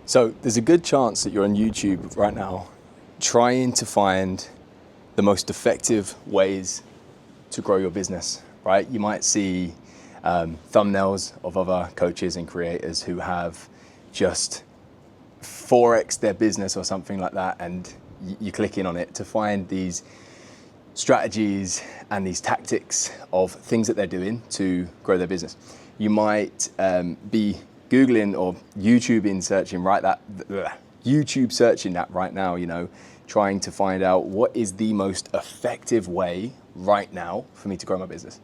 So there's a good chance that you're on YouTube right now trying to find the most effective ways to grow your business, right? You might see thumbnails of other coaches and creators who have just 4x their business or something like that, and you click in on it to find these strategies and these tactics of things that they're doing to grow their business. You might be Googling or YouTube searching that right now, trying to find out what is the most effective way right now for me to grow my business.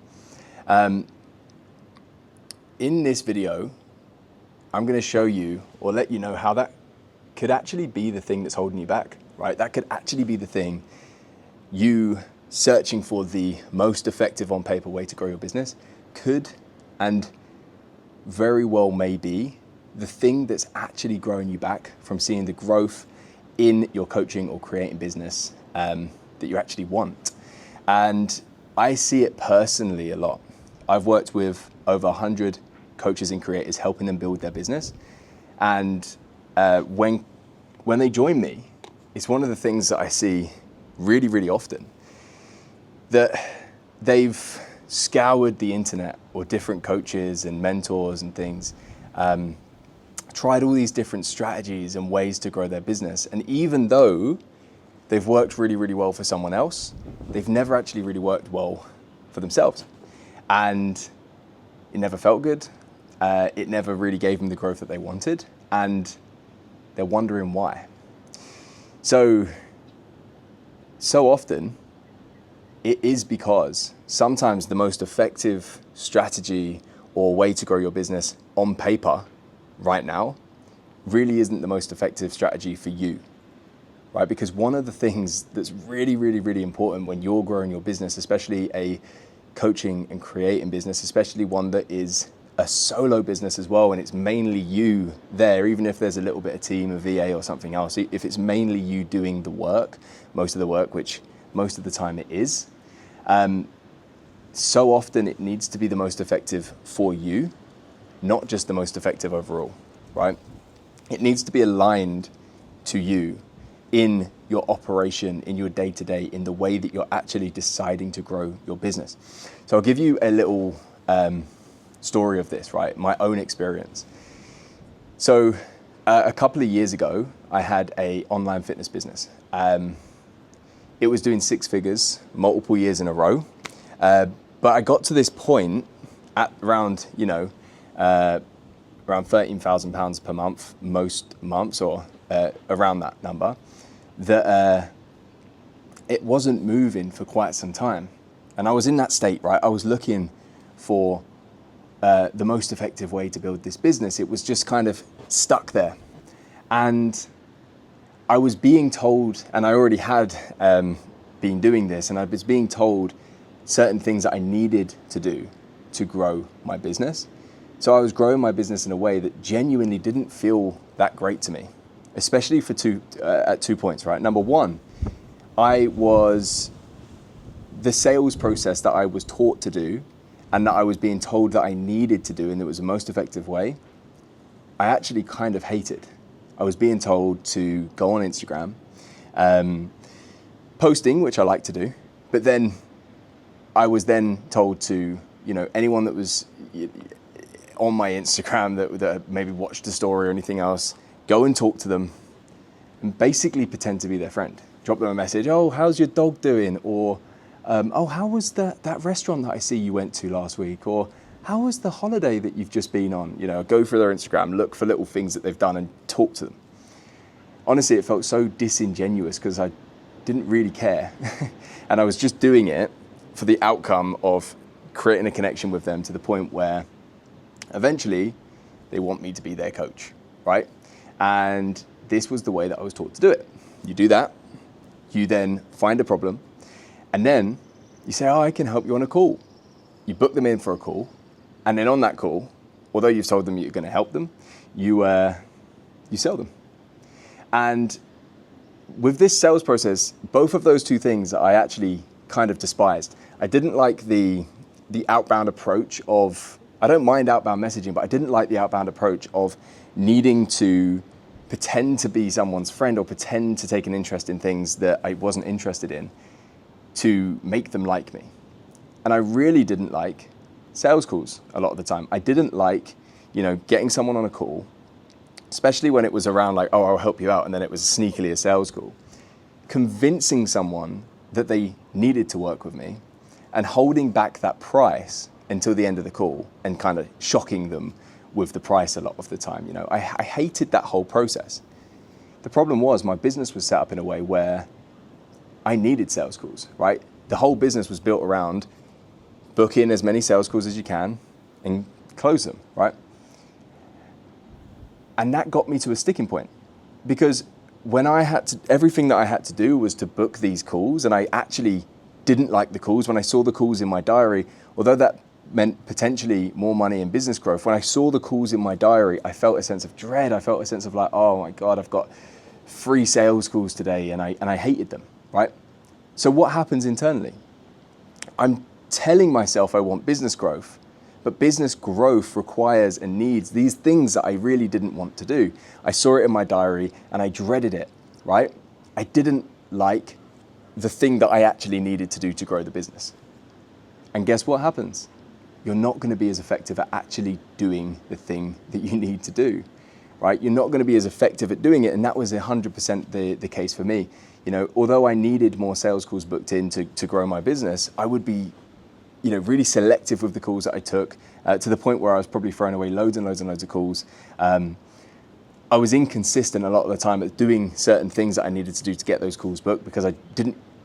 In this video, I'm going to show you or let you know how that could actually be the thing that's holding you back, right? That could actually be the thing, you searching for the most effective on paper way to grow your business could and very well may be the thing that's actually growing you back from seeing the growth in your coaching or creating business that you actually want. And I see it personally a lot. I've worked with over 100 coaches and creators helping them build their business. And when they join me, it's one of the things that I see really, really often, that they've scoured the internet or different coaches and mentors and things, tried all these different strategies and ways to grow their business. And even though they've worked really, really well for someone else, they've never actually really worked well for themselves. And it never felt good. It never really gave them the growth that they wanted. And they're wondering why. So often, it is because sometimes the most effective strategy or way to grow your business on paper right now really isn't the most effective strategy for you, right? Because one of the things that's really, really, really important when you're growing your business, especially a coaching and creating business, especially one that is a solo business as well, and it's mainly you there, even if there's a little bit of team, a VA or something else, if it's mainly you doing the work, most of the work, which most of the time it is, so often it needs to be the most effective for you, not just the most effective overall, right? It needs to be aligned to you in your operation, in your day-to-day, in the way that you're actually deciding to grow your business. So I'll give you a little story of this, right? My own experience. So a couple of years ago, I had an online fitness business. It was doing six figures, multiple years in a row. But I got to this point at around £13,000 per month, most months, or around that number, that it wasn't moving for quite some time. And I was in that state, right? I was looking for the most effective way to build this business. It was just kind of stuck there. And I was being told, and I already had been doing this, and I was being told certain things that I needed to do to grow my business. So I was growing my business in a way that genuinely didn't feel that great to me, especially for at 2 points, right? Number one, the sales process that I was taught to do and that I was being told that I needed to do and it was the most effective way, I actually kind of hated. I was being told to go on Instagram, posting, which I like to do, but then I was then told to, anyone that was on my Instagram that maybe watched the story or anything else, go and talk to them and basically pretend to be their friend. Drop them a message, oh, how's your dog doing? Or, oh, how was that restaurant that I see you went to last week? Or how was the holiday that you've just been on? Go through their Instagram, look for little things that they've done and talk to them. Honestly, it felt so disingenuous because I didn't really care. And I was just doing it for the outcome of creating a connection with them to the point where eventually they want me to be their coach, right? And this was the way that I was taught to do it. You do that, you then find a problem, and then you say, oh, I can help you on a call. You book them in for a call, and then on that call, although you've told them you're going to help them, you sell them. And with this sales process, both of those two things I actually kind of despised. I didn't like the outbound approach of, I don't mind outbound messaging, but I didn't like the outbound approach of needing to pretend to be someone's friend or pretend to take an interest in things that I wasn't interested in to make them like me. And I really didn't like sales calls a lot of the time. I didn't like, getting someone on a call, especially when it was around like, oh, I'll help you out, and then it was sneakily a sales call. Convincing someone that they needed to work with me and holding back that price until the end of the call and kind of shocking them with the price a lot of the time. I hated that whole process. The problem was my business was set up in a way where I needed sales calls, right? The whole business was built around book in as many sales calls as you can and close them, right? And that got me to a sticking point, because when everything that I had to do was to book these calls, and I actually didn't like the calls. When I saw the calls in my diary, although that meant potentially more money and business growth, when I saw the calls in my diary, I felt a sense of dread. I felt a sense of like, oh my God, I've got 3 sales calls today, and I hated them, right? So what happens internally? I'm telling myself I want business growth, but business growth requires and needs these things that I really didn't want to do. I saw it in my diary and I dreaded it, right? I didn't like the thing that I actually needed to do to grow the business. And guess what happens? You're not going to be as effective at actually doing the thing that you need to do, right? You're not going to be as effective at doing it. And that was 100% the case for me. Although I needed more sales calls booked in to grow my business, I would be really selective with the calls that I took, to the point where I was probably throwing away loads and loads and loads of calls. I was inconsistent a lot of the time at doing certain things that I needed to do to get those calls booked, because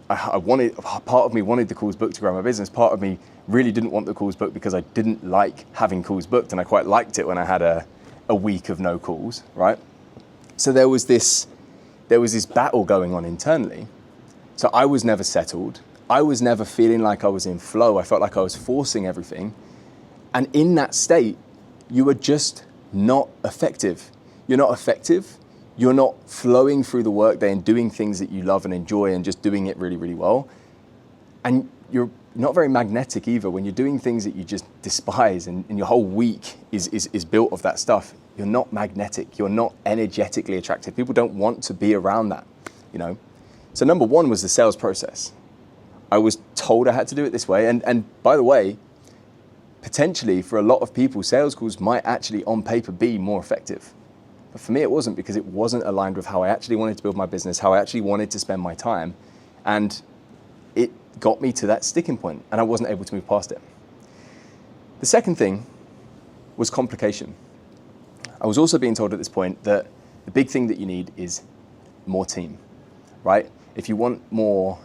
part of me wanted the calls booked to grow my business. Part of me really didn't want the calls booked because I didn't like having calls booked, and I quite liked it when I had a week of no calls, right? So there was this battle going on internally. So I was never settled. I was never feeling like I was in flow. I felt like I was forcing everything. And in that state, you are just not effective. You're not effective. You're not flowing through the workday and doing things that you love and enjoy and just doing it really, really well. And you're not very magnetic either. When you're doing things that you just despise and your whole week is built of that stuff, you're not magnetic. You're not energetically attractive. People don't want to be around that, So number one was the sales process. I was told I had to do it this way. And by the way, potentially for a lot of people, sales calls might actually on paper be more effective. But for me, it wasn't, because it wasn't aligned with how I actually wanted to build my business, how I actually wanted to spend my time. And it got me to that sticking point, and I wasn't able to move past it. The second thing was complication. I was also being told at this point that the big thing that you need is more team, right? If you want more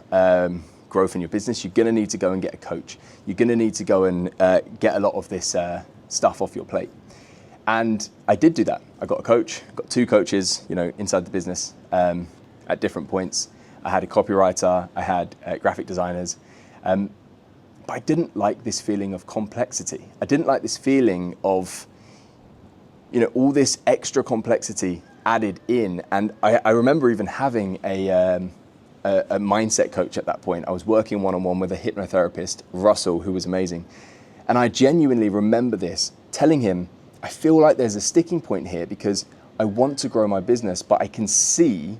growth in your business, you're going to need to go and get a coach. You're going to need to go and get a lot of this stuff off your plate. And I did do that. I got a coach, got 2 coaches, inside the business at different points. I had a copywriter, I had graphic designers. But I didn't like this feeling of complexity. I didn't like this feeling of, all this extra complexity added in. And I remember even having a mindset coach at that point. I was working one-on-one with a hypnotherapist, Russell, who was amazing. And I genuinely remember this, telling him, I feel like there's a sticking point here, because I want to grow my business, but I can see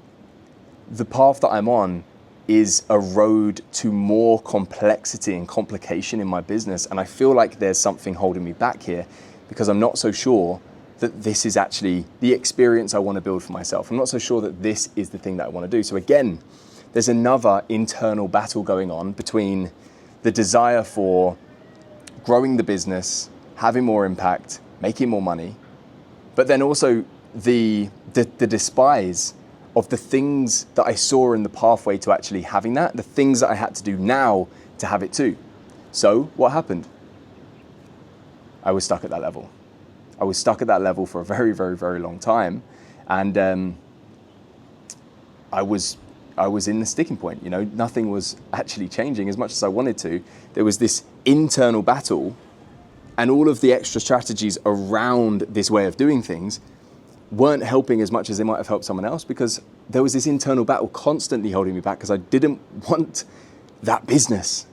the path that I'm on is a road to more complexity and complication in my business. And I feel like there's something holding me back here, because I'm not so sure that this is actually the experience I want to build for myself. I'm not so sure that this is the thing that I want to do. So again, there's another internal battle going on between the desire for growing the business, having more impact, making more money, but then also the despise of the things that I saw in the pathway to actually having that, the things that I had to do now to have it too. So what happened? I was stuck at that level. I was stuck at that level for a very, very, very long time. And I was in the sticking point. Nothing was actually changing as much as I wanted to. There was this internal battle, and all of the extra strategies around this way of doing things weren't helping as much as they might have helped someone else, because there was this internal battle constantly holding me back, because I didn't want that business,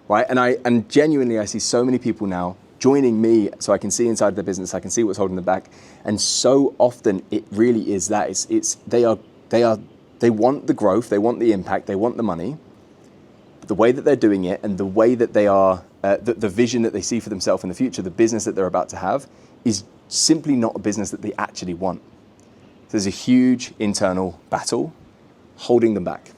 right? And genuinely, I see so many people now joining me so I can see inside their business, I can see what's holding them back. And so often it really is that. They want the growth, they want the impact, they want the money. But the way that they're doing it and the way that they are, the vision that they see for themselves in the future, the business that they're about to have, is simply not a business that they actually want. There's a huge internal battle holding them back.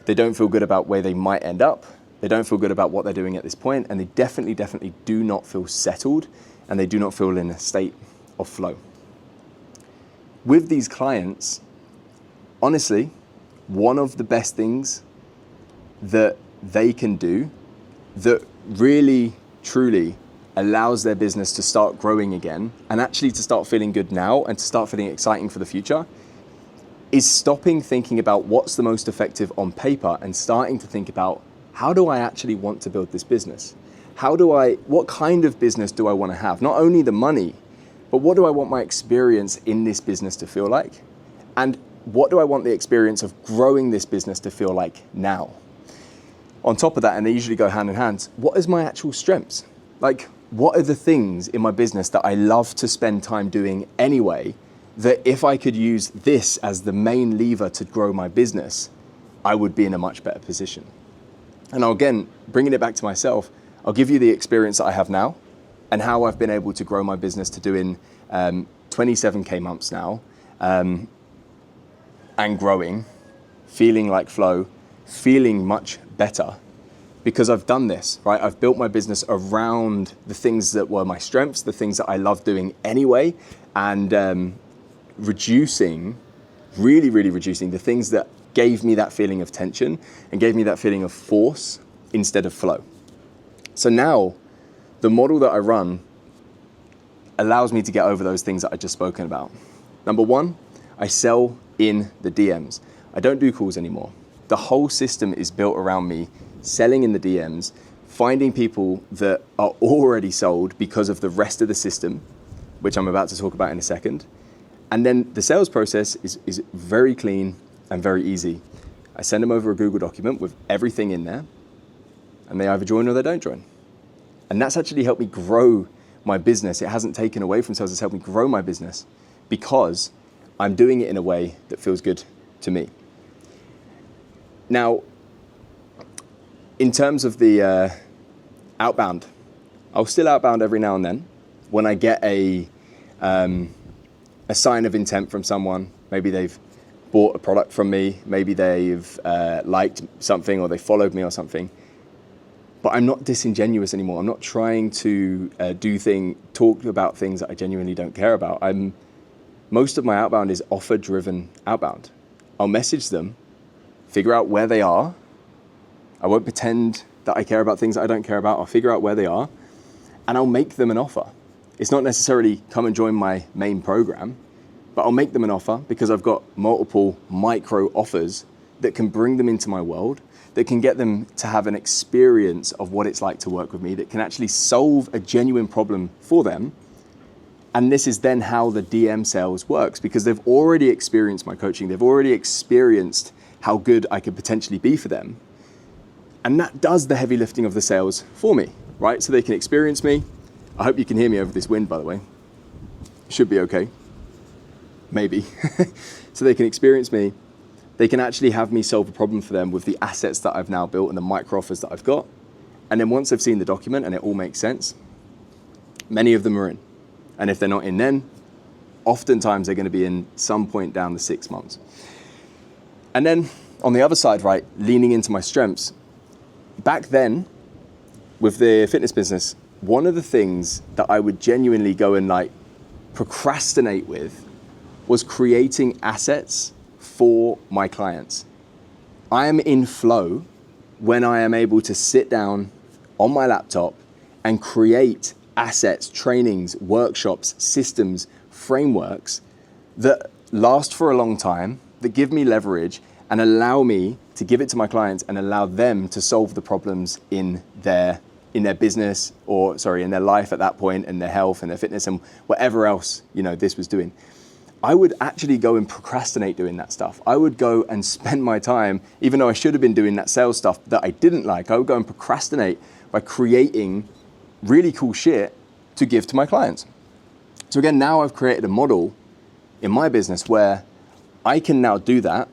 They don't feel good about where they might end up. They don't feel good about what they're doing at this point, and they definitely do not feel settled, and they do not feel in a state of flow. With these clients, honestly, one of the best things that they can do that really, truly allows their business to start growing again and actually to start feeling good now and to start feeling exciting for the future is stopping thinking about what's the most effective on paper and starting to think about, how do I actually want to build this business? What kind of business do I want to have? Not only the money, but what do I want my experience in this business to feel like? And what do I want the experience of growing this business to feel like now? On top of that, and they usually go hand in hand, what is my actual strengths? Like, what are the things in my business that I love to spend time doing anyway, that if I could use this as the main lever to grow my business, I would be in a much better position? And again, bringing it back to myself, I'll give you the experience that I have now and how I've been able to grow my business to doing 27K months now, and growing, feeling like flow, feeling much better because I've done this, right? I've built my business around the things that were my strengths, the things that I love doing anyway, and really reducing the things that gave me that feeling of tension and gave me that feeling of force instead of flow. So now the model that I run allows me to get over those things that I just spoken about. Number one, I sell in the DMs. I don't do calls anymore. The whole system is built around me selling in the DMs, finding people that are already sold because of the rest of the system, which I'm about to talk about in a second. And then the sales process is very clean and very easy. I send them over a Google document with everything in there, and they either join or they don't join. And that's actually helped me grow my business. It hasn't taken away from sales, it's helped me grow my business because I'm doing it in a way that feels good to me. Now, in terms of the outbound, I'll still outbound every now and then when I get a sign of intent from someone. Maybe they've bought a product from me, maybe they've liked something or they followed me or something. But I'm not disingenuous anymore. I'm not trying to talk about things that I genuinely don't care about. Most of my outbound is offer-driven outbound. I'll message them, figure out where they are. I won't pretend that I care about things that I don't care about. I'll figure out where they are, and I'll make them an offer. It's not necessarily come and join my main program, but I'll make them an offer because I've got multiple micro offers that can bring them into my world, that can get them to have an experience of what it's like to work with me, that can actually solve a genuine problem for them. And this is then how the DM sales works, because they've already experienced my coaching. They've already experienced how good I could potentially be for them. And that does the heavy lifting of the sales for me, right? So they can experience me. I hope you can hear me over this wind, by the way. Should be okay. Maybe. So they can experience me. They can actually have me solve a problem for them with the assets that I've now built and the micro offers that I've got. And then once they've seen the document and it all makes sense, many of them are in. And if they're not in then, oftentimes they're going to be in some point down the 6 months. And then on the other side, right, leaning into my strengths. Back then, with the fitness business, one of the things that I would genuinely go and procrastinate with was creating assets for my clients. I am in flow when I am able to sit down on my laptop and create assets, trainings, workshops, systems, frameworks that last for a long time, that give me leverage and allow me to give it to my clients and allow them to solve the problems in their business, or in their life at that point, and their health and their fitness and whatever else, this was doing. I would actually go and procrastinate doing that stuff. I would go and spend my time, even though I should have been doing that sales stuff that I didn't like, I would go and procrastinate by creating really cool shit to give to my clients. So again, now I've created a model in my business where I can now do that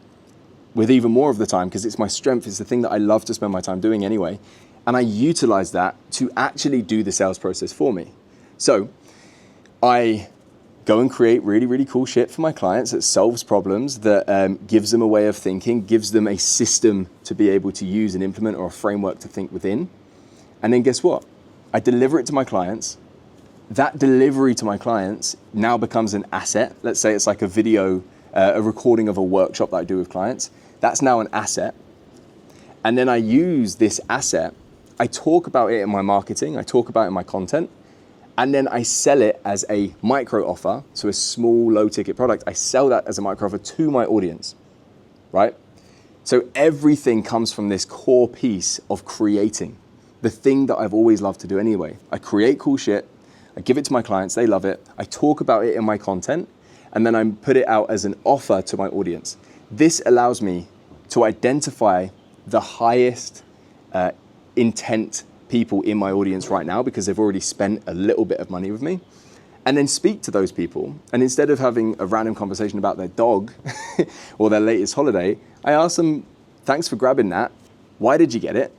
with even more of the time, because it's my strength, it's the thing that I love to spend my time doing anyway. And I utilize that to actually do the sales process for me. So I go and create really, really cool shit for my clients that solves problems, that gives them a way of thinking, gives them a system to be able to use and implement, or a framework to think within. And then guess what? I deliver it to my clients. That delivery to my clients now becomes an asset. Let's say it's like a video, a recording of a workshop that I do with clients. That's now an asset. And then I use this asset, I talk about it in my marketing, I talk about it in my content, and then I sell it as a micro offer, so a small, low ticket product. I sell that as a micro offer to my audience, right? So everything comes from this core piece of creating, the thing that I've always loved to do anyway. I create cool shit, I give it to my clients, they love it, I talk about it in my content, and then I put it out as an offer to my audience. This allows me to identify the highest intent people in my audience right now, because they've already spent a little bit of money with me, and then speak to those people. And instead of having a random conversation about their dog or their latest holiday, I ask them, thanks for grabbing that. Why did you get it?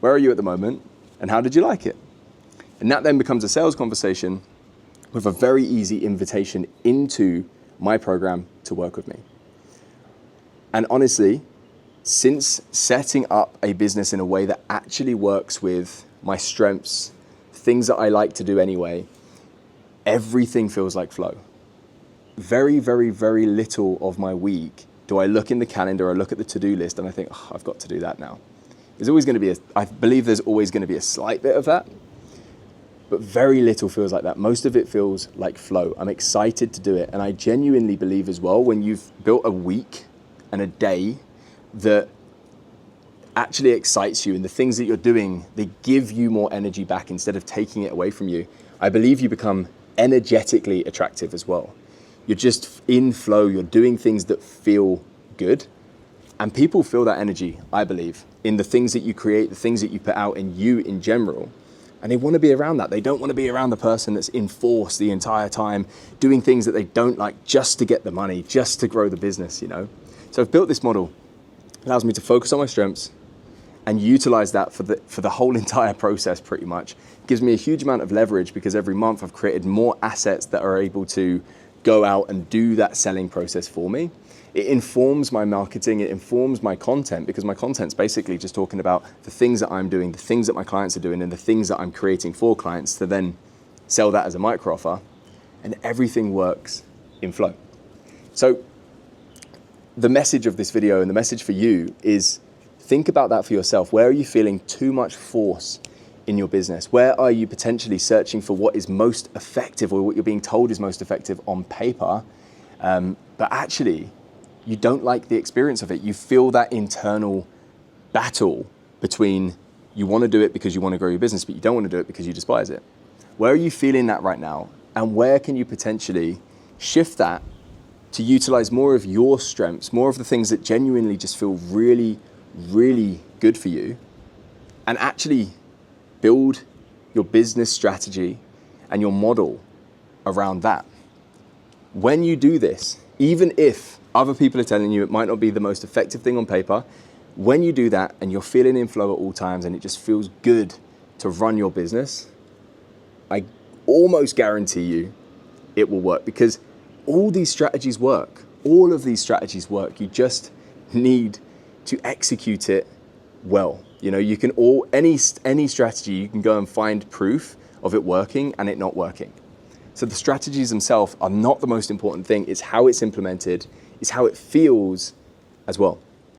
Where are you at the moment? And how did you like it? And that then becomes a sales conversation with a very easy invitation into my program to work with me. And honestly, since setting up a business in a way that actually works with my strengths, things that I like to do anyway, everything feels like flow. Very, very, very little of my week do I look in the calendar or look at the to-do list and I think, oh, I've got to do that now. There's always going to be I believe there's always going to be a slight bit of that, but very little feels like that. Most of it feels like flow. I'm excited to do it. And I genuinely believe as well, when you've built a week and a day that actually excites you, and the things that you're doing, they give you more energy back instead of taking it away from you, I believe you become energetically attractive as well. You're just in flow, you're doing things that feel good, and people feel that energy, I believe, in the things that you create, the things that you put out, and you in general, and they want to be around that. They don't want to be around the person that's in force the entire time, doing things that they don't like just to get the money, just to grow the business, you know? So I've built this model. Allows me to focus on my strengths and utilize that for the whole entire process pretty much. It gives me a huge amount of leverage because every month I've created more assets that are able to go out and do that selling process for me. It informs my marketing, it informs my content, because my content's basically just talking about the things that I'm doing, the things that my clients are doing, and the things that I'm creating for clients to then sell that as a micro offer, and everything works in flow. So the message of this video and the message for you is think about that for yourself. Where are you feeling too much force in your business? Where are you potentially searching for what is most effective, or what you're being told is most effective on paper, but actually you don't like the experience of it? You feel that internal battle between you want to do it because you want to grow your business, but you don't want to do it because you despise it. Where are you feeling that right now? And where can you potentially shift that to utilize more of your strengths, more of the things that genuinely just feel really, really good for you, and actually build your business strategy and your model around that? When you do this, even if other people are telling you it might not be the most effective thing on paper, when you do that and you're feeling in flow at all times and it just feels good to run your business, I almost guarantee you it will work, because all these strategies work. All of these strategies work. You just need to execute it well. You know, you can any strategy, you can go and find proof of it working and it not working. So the strategies themselves are not the most important thing. It's how it's implemented, it's how it feels as well.